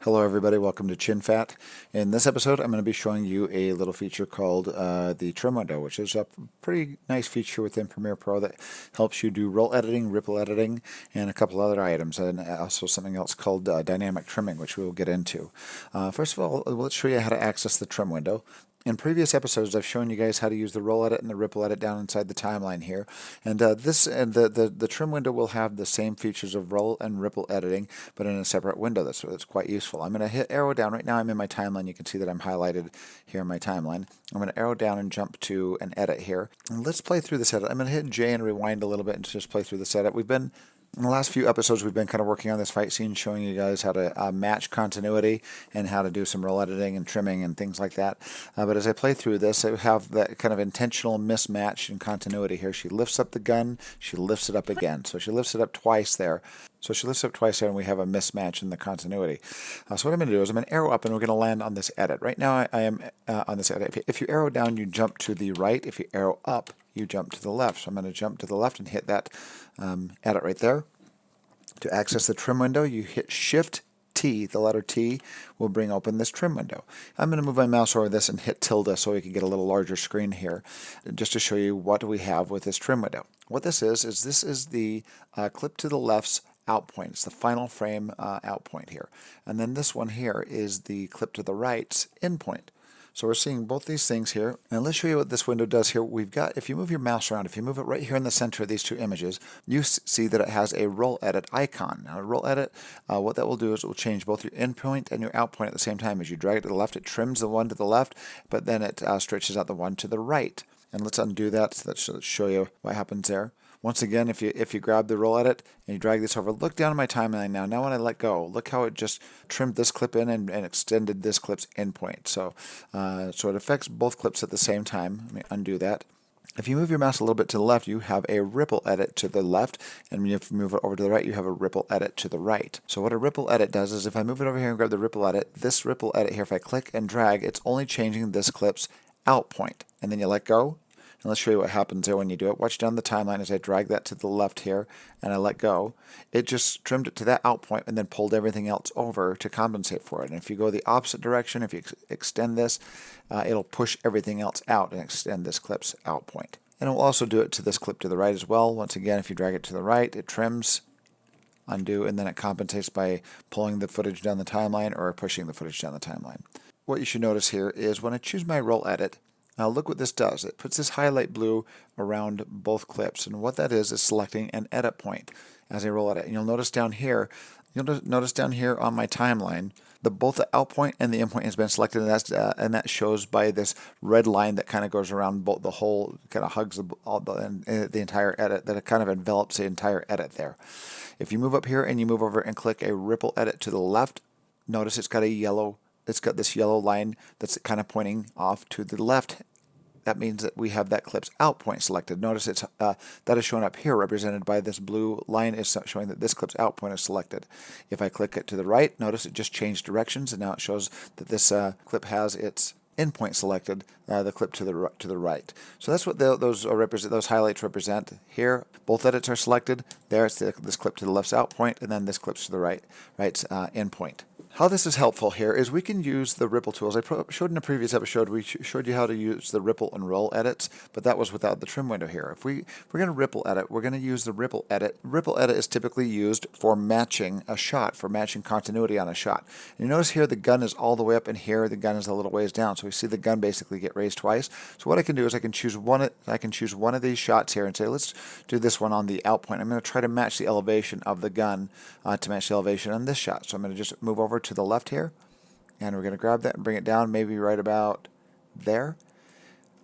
Hello everybody, welcome to Chin Fat. In this episode I'm going to be showing you a little feature called the trim window, which is a pretty nice feature within Premiere Pro that helps you do roll editing, ripple editing, and a couple other items, and also something else called dynamic trimming, which we will get into. First of all, let's show you how to access the trim window. In previous episodes, I've shown you guys how to use the roll edit and the ripple edit down inside the timeline here, and the trim window will have the same features of roll and ripple editing, but in a separate window. That's quite useful. I'm going to hit arrow down. Right now I'm in my timeline. You can see that I'm highlighted here in my timeline. I'm going to arrow down and jump to an edit here, and let's play through this edit. I'm going to hit J and rewind a little bit and just play through this edit. In the last few episodes, we've been kind of working on this fight scene, showing you guys how to match continuity and how to do some roll editing and trimming and things like that. But as I play through this, I have that kind of intentional mismatch in continuity here. She lifts up the gun, she lifts it up again. So she lifts it up twice there. And we have a mismatch in the continuity. So what I'm going to do is I'm going to arrow up and we're going to land on this edit. Right now I am on this edit. If you arrow down, you jump to the right. If you arrow up, you jump to the left. So I'm going to jump to the left and hit that edit right there. To access the trim window, you hit Shift T. The letter T will bring open this trim window. I'm going to move my mouse over this and hit tilde so we can get a little larger screen here, just to show you what we have with this trim window. What this is the clip to the left's out point. It's the final frame out point here. And then this one here is the clip to the right's in point. So we're seeing both these things here, and let's show you what this window does here. We've got, if you move your mouse around, if you move it right here in the center of these two images, you see that it has a roll edit icon. Now, a roll edit, what that will do is it will change both your in point and your out point at the same time. As you drag it to the left, it trims the one to the left, but then it stretches out the one to the right. And let's undo that. Let's show you what happens there. Once again, if you grab the roll edit and you drag this over, look down at my timeline now. Now when I let go, look how it just trimmed this clip in and extended this clip's endpoint. So it affects both clips at the same time. Let me undo that. If you move your mouse a little bit to the left, you have a ripple edit to the left, and if you move it over to the right, you have a ripple edit to the right. So what a ripple edit does is if I move it over here and grab the ripple edit, this ripple edit here, if I click and drag, it's only changing this clip's out point. And then you let go. And let's show you what happens there when you do it. Watch down the timeline as I drag that to the left here and I let go. It just trimmed it to that out point and then pulled everything else over to compensate for it. And if you go the opposite direction, if you extend this, it'll push everything else out and extend this clip's out point. And it will also do it to this clip to the right as well. Once again, if you drag it to the right, it trims, undo, and then it compensates by pulling the footage down the timeline or pushing the footage down the timeline. What you should notice here is when I choose my roll edit, now look what this does. It puts this highlight blue around both clips, and what that is selecting an edit point as I roll edit. And you'll notice down here on my timeline, both the out point and the in point has been selected, and that shows by this red line that kind of goes around the whole, kind of hugs the entire edit, that it kind of envelops the entire edit there. If you move up here and you move over and click a ripple edit to the left, notice it's got this yellow line that's kind of pointing off to the left. That means that we have that clip's out point selected. Notice it's that is shown up here, represented by this blue line, is showing that this clip's out point is selected. If I click it to the right, notice it just changed directions, and now it shows that this clip has its endpoint selected, the clip to the right. So that's what those highlights represent here. Both edits are selected. There it's this clip to the left's out point, and then this clip's to the right's endpoint. How this is helpful here is we can use the ripple tools. I showed in a previous episode, we showed you how to use the ripple and roll edits, but that was without the trim window here. If we're going to ripple edit, we're going to use the ripple edit. Ripple edit is typically used for matching a shot, for matching continuity on a shot. And you notice here the gun is all the way up, and here the gun is a little ways down. So we see the gun basically get raised twice. So what I can do is I can choose one of these shots here and say, let's do this one on the out point. I'm going to try to match the elevation of the gun to match the elevation on this shot. So I'm going to just move over to the left here, and we're going to grab that and bring it down maybe right about there.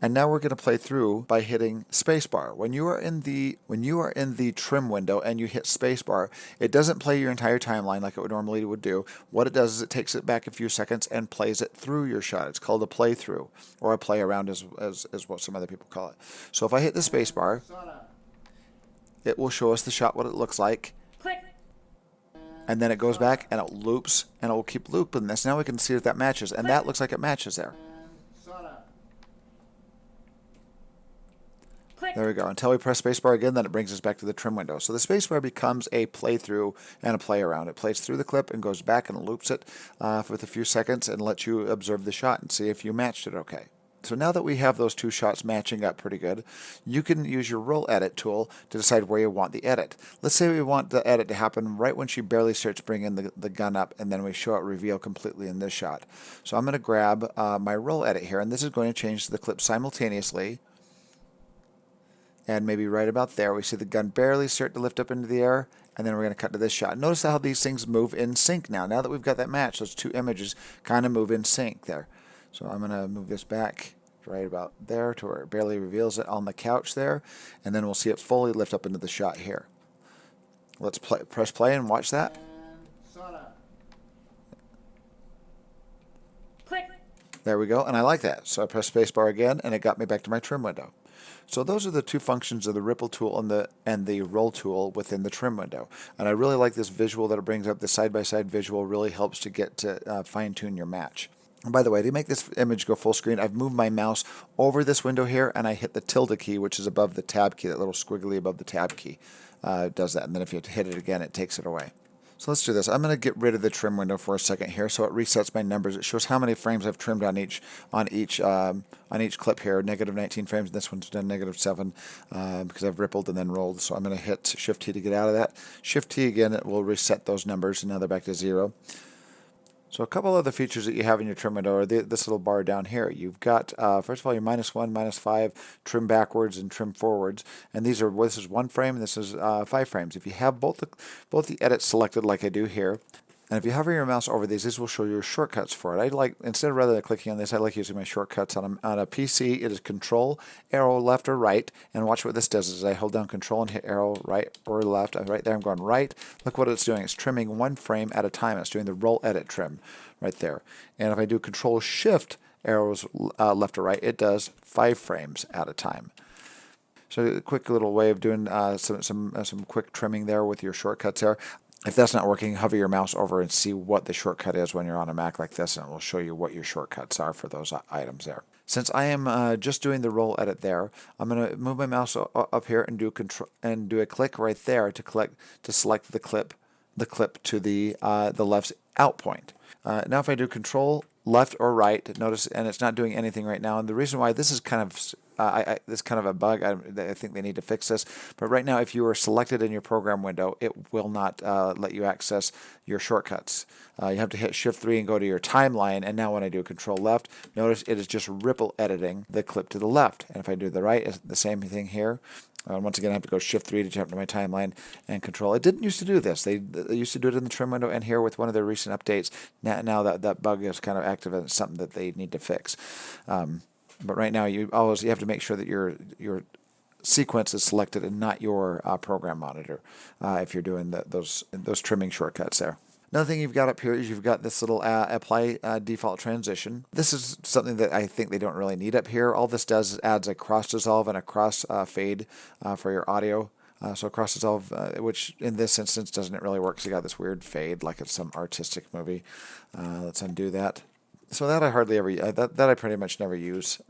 And now we're going to play through by hitting spacebar. When you are in the trim window and you hit spacebar, it doesn't play your entire timeline like it normally would do. What it does is it takes it back a few seconds and plays it through your shot. It's called a playthrough, or a play around as what some other people call it. So if I hit the spacebar, it will show us the shot, what it looks like. And then it goes back and it loops, and it will keep looping this. Now we can see if that matches, and that looks like it matches there. There we go. Until we press spacebar again, then it brings us back to the trim window. So the spacebar becomes a playthrough and a play around. It plays through the clip and goes back and loops it for a few seconds and lets you observe the shot and see if you matched it okay. So now that we have those two shots matching up pretty good, you can use your roll edit tool to decide where you want the edit. Let's say we want the edit to happen right when she barely starts bringing the gun up, and then we show it reveal completely in this shot. So I'm going to grab my roll edit here, and this is going to change the clip simultaneously. And maybe right about there, we see the gun barely start to lift up into the air, and then we're going to cut to this shot. Notice how these things move in sync now. Now that we've got that match, those two images kind of move in sync there. So I'm going to move this back right about there to where it barely reveals it on the couch there, and then we'll see it fully lift up into the shot here. Let's press play and watch that. Click. There we go, and I like that. So I press spacebar again, and it got me back to my trim window. So those are the two functions of the ripple tool and the roll tool within the trim window. And I really like this visual that it brings up. The side-by-side visual really helps to get to fine-tune your match. And by the way, to make this image go full screen, I've moved my mouse over this window here, and I hit the tilde key, which is above the tab key. That little squiggly above the tab key does that. And then if you hit it again, it takes it away. So let's do this. I'm going to get rid of the trim window for a second here, so it resets my numbers. It shows how many frames I've trimmed on each clip here. Negative 19 frames. This one's done -7 because I've rippled and then rolled. So I'm going to hit Shift T to get out of that. Shift T again. It will reset those numbers, and now they're back to 0. So a couple other features that you have in your trim window are this little bar down here. You've got, first of all, your -1, -5, trim backwards and trim forwards. And this is 1 frame and this is 5 frames. If you have both the edits selected like I do here, and if you hover your mouse over these will show you shortcuts for it. Rather than clicking on this, I like using my shortcuts on a PC. It is Control, arrow left or right, and watch what this does. Is I hold down Control and hit arrow right or left. Right there, I'm going right. Look what it's doing. It's trimming 1 frame at a time. It's doing the roll edit trim right there. And if I do Control Shift arrows left or right, it does 5 frames at a time. So a quick little way of doing some quick trimming there with your shortcuts there. If that's not working, hover your mouse over and see what the shortcut is when you're on a Mac like this, and it will show you what your shortcuts are for those items there. Since I am just doing the roll edit there, I'm going to move my mouse up here and do a click right there to select the clip to the left's out point. Now if I do Control left or right, notice, and it's not doing anything right now. And the reason why this is kind of this is kind of a bug. I think they need to fix this. But right now, if you are selected in your program window, it will not let you access your shortcuts. You have to hit Shift 3 and go to your timeline. And now when I do Control left, notice it is just ripple editing the clip to the left. And if I do the right, it's the same thing here. Once again, I have to go Shift 3 to jump to my timeline and Control. It didn't used to do this. They used to do it in the trim window, and here with one of their recent updates, now that bug is kind of active, and it's something that they need to fix. But right now, you have to make sure that your sequence is selected and not your program monitor if you're doing those trimming shortcuts there. Another thing you've got up here is you've got this little apply default transition. This is something that I think they don't really need up here. All this does is adds a cross dissolve and a cross fade for your audio. So cross dissolve, which in this instance doesn't really work because you got this weird fade like it's some artistic movie. Let's undo that. So that I hardly ever, that I pretty much never use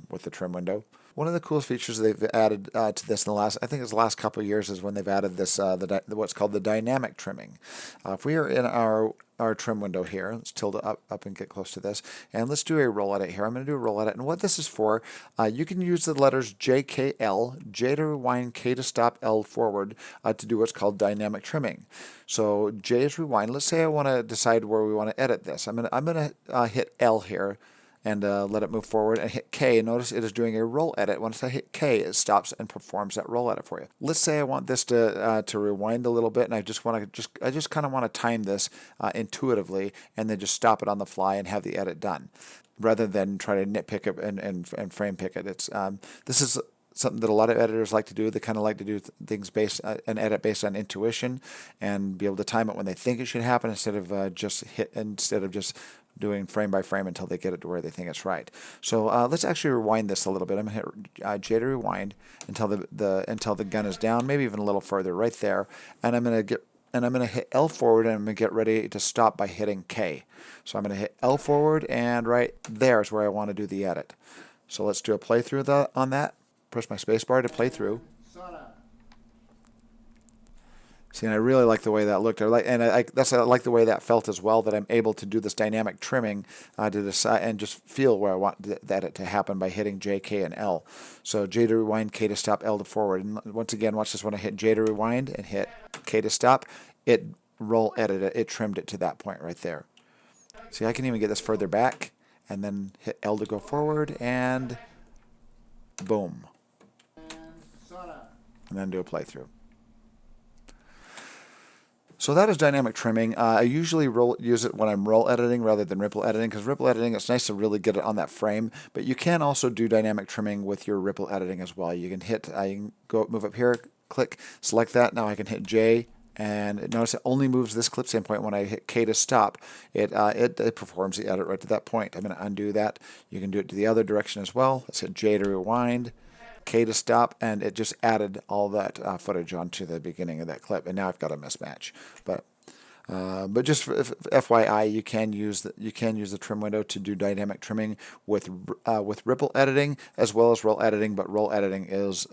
with the trim window. One of the coolest features they've added to this in I think it's the last couple of years, is when they've added this, what's called the dynamic trimming. If we are in our trim window here, let's tilt it up and get close to this, and let's do a roll edit here. I'm going to do a roll edit, and what this is for, you can use the letters J, K, L, J to rewind, K to stop, L forward to do what's called dynamic trimming. So J is rewind. Let's say I want to decide where we want to edit this. I'm going to hit L here and let it move forward, and hit K. Notice it is doing a roll edit. Once I hit K, it stops and performs that roll edit for you. Let's say I want this to rewind a little bit, and I just kind of want to time this intuitively, and then just stop it on the fly and have the edit done, rather than try to nitpick it and frame pick it. This is something that a lot of editors like to do. They kind of like to do things an edit based on intuition, and be able to time it when they think it should happen, instead of just doing frame by frame until they get it to where they think it's right. So let's actually rewind this a little bit. I'm going to hit J to rewind until the gun is down, maybe even a little further, right there. And I'm going to hit L forward, and I'm going to get ready to stop by hitting K. So I'm going to hit L forward, and right there is where I want to do the edit. So let's do a playthrough on that. push my space bar to play through. See, and I really like the way that looked. I like the way that felt as well. That I'm able to do this dynamic trimming to decide and just feel where I want that to happen by hitting J, K, and L. So J to rewind, K to stop, L to forward. And once again, watch this when I hit J to rewind and hit K to stop. It roll edited it. It trimmed it to that point right there. See, I can even get this further back and then hit L to go forward and boom. And then do a playthrough. So that is dynamic trimming. I usually use it when I'm roll editing rather than ripple editing, because ripple editing, it's nice to really get it on that frame, but you can also do dynamic trimming with your ripple editing as well. You can hit, I can go move up here, click, select that. Now I can hit J, and notice it only moves this clip standpoint. When I hit K to stop, it performs the edit right to that point. I'm going to undo that. You can do it to the other direction as well. Let's hit J to rewind, K to stop, and it just added all that footage onto the beginning of that clip, and now I've got a mismatch. But just for FYI, you can use the trim window to do dynamic trimming with ripple editing as well as roll editing. But roll editing is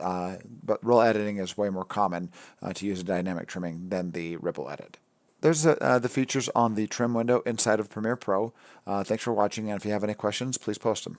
way more common to use a dynamic trimming than the ripple edit. There's the features on the trim window inside of Premiere Pro. Thanks for watching, and if you have any questions, please post them.